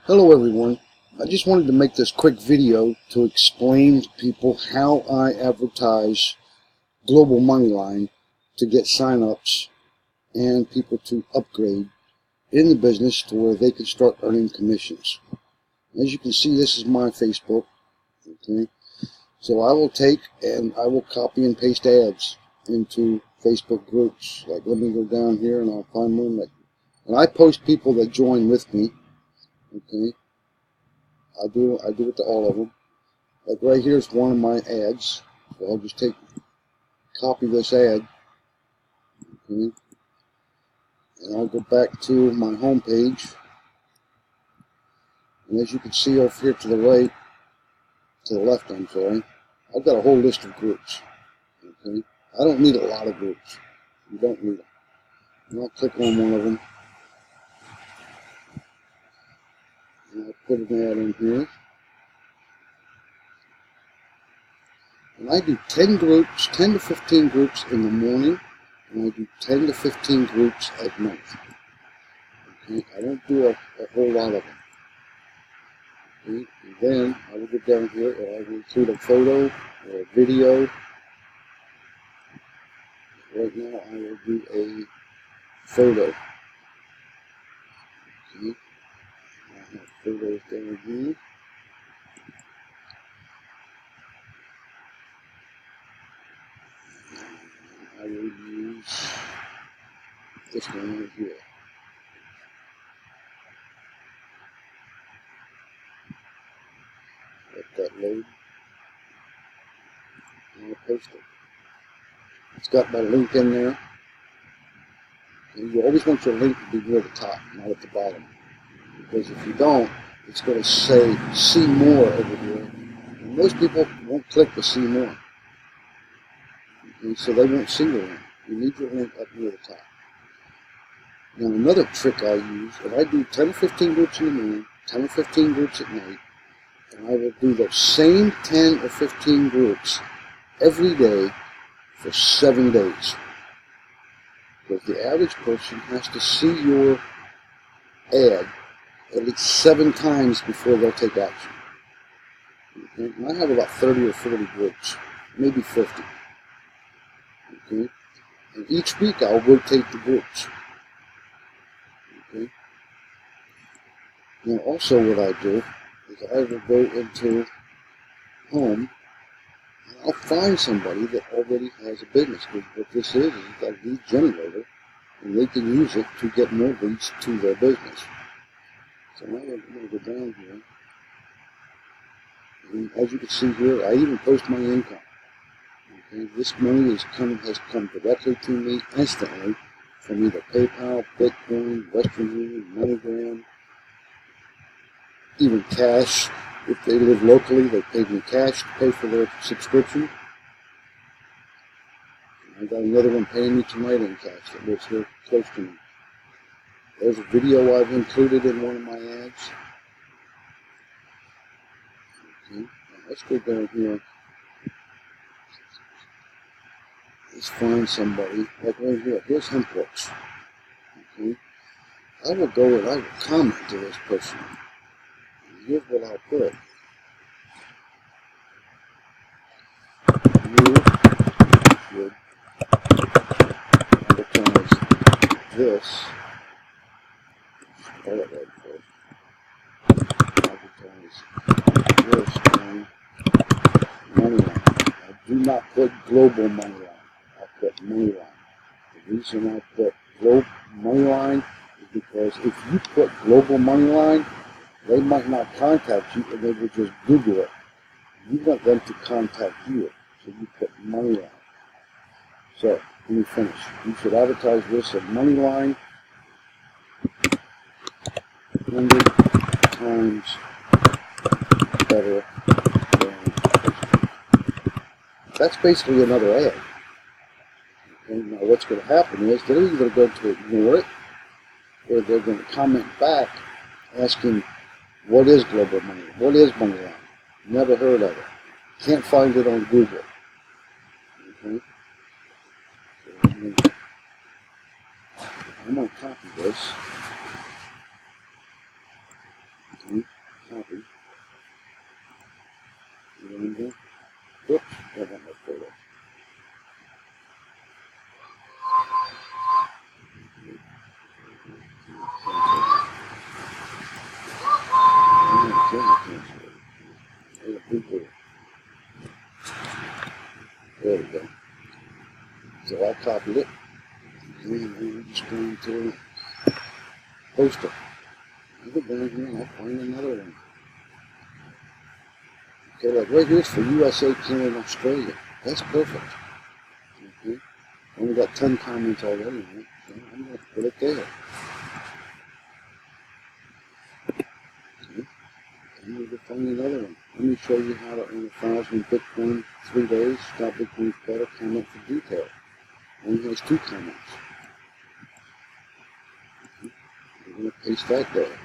Hello everyone. I just wanted to make this quick video to explain to people how I advertise Global Moneyline to get sign-ups and people to upgrade in the business to where they can start earning commissions. As you can see, this is my Facebook. Okay, so I will take and I will copy and paste ads into Facebook groups. Like, let me go down here and I'll find one and I post people that join with me. Okay, I do it to all of them. Like right here's one of my ads. So I'll just copy this ad, okay, and I'll go back to my home page. And as you can see over here to the right, to the left, I'm sorry, I've got a whole list of groups. Okay, I don't need a lot of groups. You don't need them. And I'll click on one of them, and I'll put an ad in here. And I do 10 groups, 10 to 15 groups in the morning, and I do 10 to 15 groups at night. Okay, I don't do a whole lot of them. Okay, and then I will go down here and I will include a photo or a video. Right now I will do a photo. Okay, I have photos down here. I will use this one right here. Let that load. And I'll post it. It's got my link in there. And you always want your link to be near the top, not at the bottom. Because if you don't, it's going to say see more over here. And most people won't click the see more. Okay, so they won't see your link. You need your link up near the top. Now another trick I use, and I do 10 or 15 groups in the morning, 10 or 15 groups at night, and I will do those same 10 or 15 groups every day for 7 days. Because the average person has to see your ad at least 7 times before they'll take action. Okay? And I have about 30 or 40 groups, maybe 50. Okay? And each week I'll rotate the groups. Okay? Now also what I do is I will go into home and I'll find somebody that already has a business. Because what this is it's got a lead generator and they can use it to get more leads to their business. So now I'm going to go down here. And as you can see here, I even post my income. Okay, this money has come directly to me instantly from either PayPal, Bitcoin, Western Union, MoneyGram, even cash. If they live locally, they pay me cash to pay for their subscription. I got another one paying me tonight in cash that lives here close to me. There's a video I've included in one of my ads. Okay, now let's go down here. Let's find somebody, like right here. Here's Hempworks. Okay, I will go and I will comment to this person. And here's what I'll put. You should advertise this. Spell it right first. Advertise this on Moneyline. I do not put Global Moneyline. I put Moneyline. The reason I put Global Moneyline is because if you put Global Moneyline, they might not contact you and they will just Google it. You want them to contact you, so you put Moneyline. So, let me finish. You should advertise this at Moneyline 100 times better than Facebook. That's basically another ad. And now what's going to happen is they're either going to ignore it or they're going to comment back asking, what is Global Money? What is Moneyline? Never heard of it. Can't find it on Google. Okay? So I'm going to copy this. Okay? copy. You know what I'm doing? Whoops, that wasn't my photo. There we go. So I copied it. And I'm just going to post it. I'll go down here and I'll find another one. Okay, like right here's for USA, Canada, and Australia. That's perfect. Okay. Only got 10 comments already on it, so I'm going to put it there. Okay. I'm going to find another one. Let me show you how to earn 1,000 Bitcoin 3 days. Stop Bitcoin's better. Comment for detail. Only has 2 comments. I'm going to paste that there.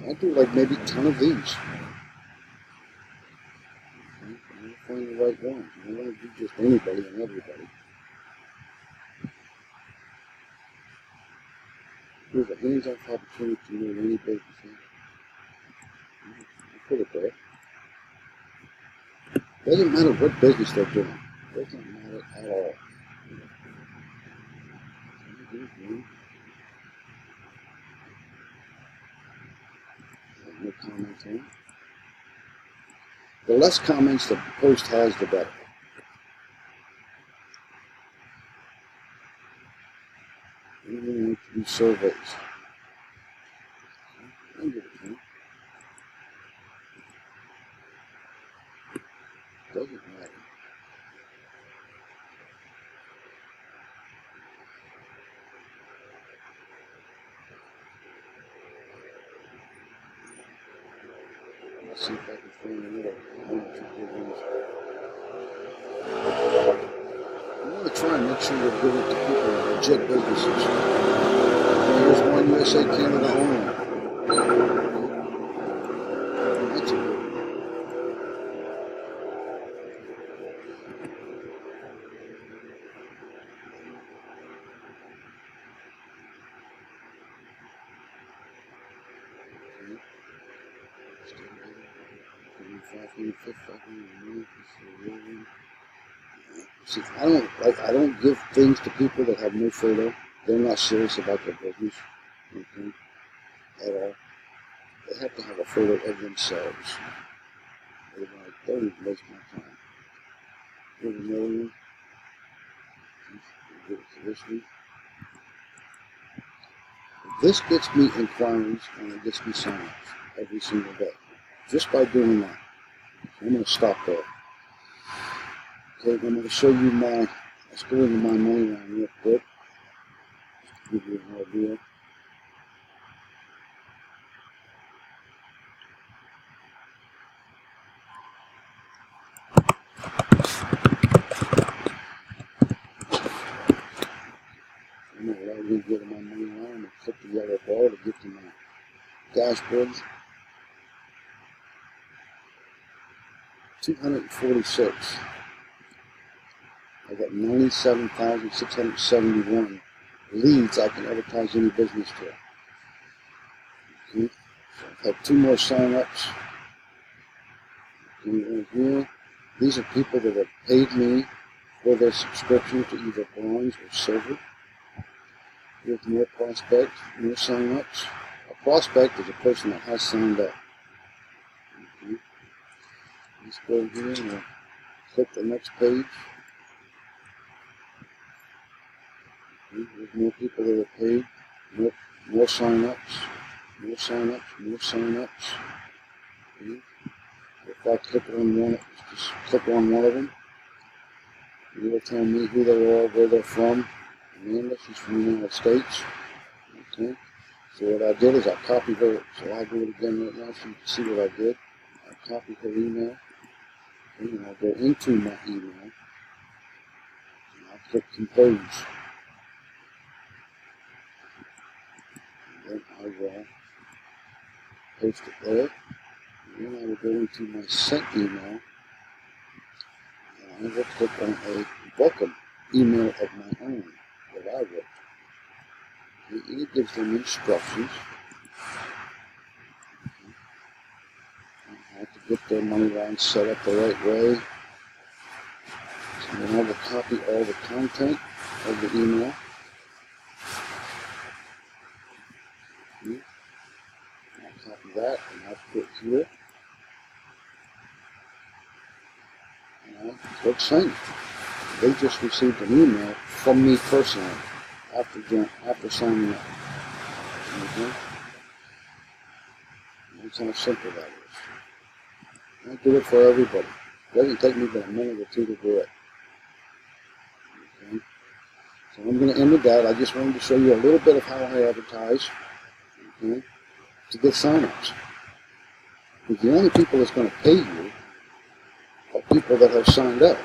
I'll do like maybe 10 of these. Okay. I'm going to find the right one. I don't want to do just anybody and everybody. Here's a hands-off opportunity to learn any business. I'll put it there. Doesn't matter what business they're doing. Doesn't matter at all. No comments on it. The less comments the post has, the better. We need to do surveys. I'll give it to them. Doesn't matter. Let's see if I can find another one or 2 good ones. I want to try and make sure you're giving it to people with legit businesses. Here's one USA, Canada only. That's a good one. See, I don't give things to people that have no photo. They're not serious about their business, okay, at all. They have to have a photo of themselves. They're like, don't even waste my time. Here's another one. Give it to this one. This gets me inquiries and it gets me sign-ups every single day, just by doing that. So I'm going to stop there. Okay, I'm going to show you let's go into my moneyline real quick. Give you an idea. I'm going to allow you to go to my moneyline and click the yellow bar to get to my dashboard. 246. I got 97,671 leads I can advertise any business to. Okay. I have 2 more sign-ups. Right here. These are people that have paid me for their subscription to either bronze or silver. Here's more prospects, more sign-ups. A prospect is a person that has signed up. Okay. Let's go here and we'll click the next page. Okay. There's more people that are paid, more sign-ups, more sign-ups, more sign-ups. Okay. If I click on one, just click on one of them, it'll tell me who they are, where they're from. Amanda, she's from the United States. Okay. So what I did is I copied her. So I'll do it again right now so you can see what I did. I copied her email. Okay, and I'll go into my email. And I'll click compose. And then I will paste it there. And then I will go into my sent email. And I will click on a welcome email of my own that I wrote. And it gives them instructions. get their money line set up the right way. So then I will copy all the content of the email. I'll copy that and I'll put here. And I'll click send. They just received an email from me personally after signing up. Okay? That's how simple that is. I do it for everybody. It doesn't take me but a minute or two to do it. Okay? So I'm going to end with that. I just wanted to show you a little bit of how I advertise, okay, to get sign-ups. Because the only people that's going to pay you are people that have signed up.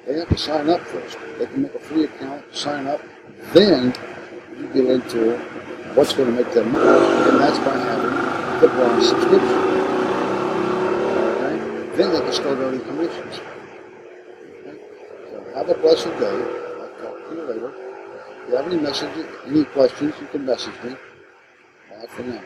They have to sign up first. They can make a free account, sign up, then you get into what's going to make them money, and that's by having the bronze subscription. Okay? Then they can start earning commissions. Okay? So have a blessed day. I'll talk to you later. If you have any messages, any questions, you can message me. Bye for now.